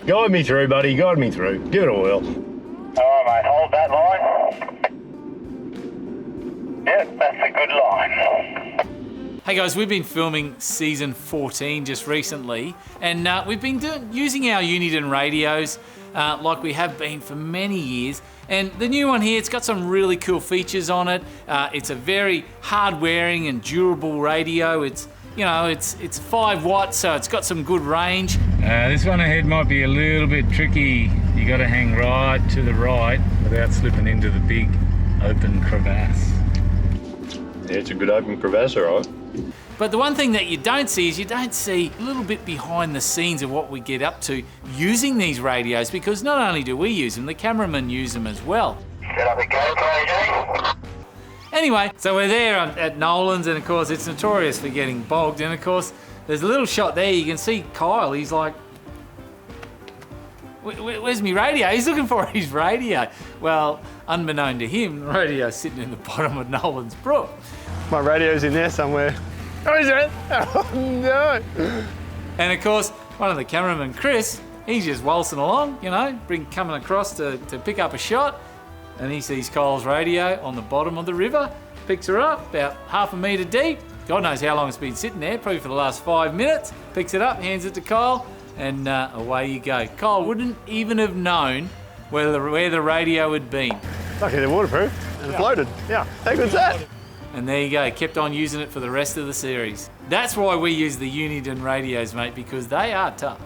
Guide me through, buddy, guide me through. Give it a whirl. All right, mate, hold that line. Yep, that's a good line. Hey guys, we've been filming season 14 just recently, and we've been using our Uniden radios like we have been for many years. And the new one here, it's got some really cool features on it. It's a very hard-wearing and durable radio. It's 5 watts, so it's got some good range. This one ahead might be a little bit tricky. You got to hang right to the right without slipping into the big open crevasse. Yeah, it's a good open crevasse, all right. But the one thing that you don't see is you don't see a little bit behind the scenes of what we get up to using these radios, because not only do we use them, the cameramen use them as well. Set up a GoPro, Jay. Anyway, so we're there at Nolan's, and of course it's notorious for getting bogged, and of course there's a little shot there, you can see Kyle, he's like, where's my radio? He's looking for his radio. Well, unbeknown to him, the radio's sitting in the bottom of Nolan's brook. My radio's in there somewhere. Oh, is it? Oh, no. And of course, one of the cameramen, Chris, he's just waltzing along, coming across to pick up a shot, and he sees Kyle's radio on the bottom of the river, picks her up about half a metre deep. God knows how long it's been sitting there, probably for the last 5 minutes. Picks it up, hands it to Kyle, and away you go. Kyle wouldn't even have known where the radio had been. Lucky they're waterproof and floated. Yeah, how good's that? And there you go, kept on using it for the rest of the series. That's why we use the Uniden radios, mate, because they are tough.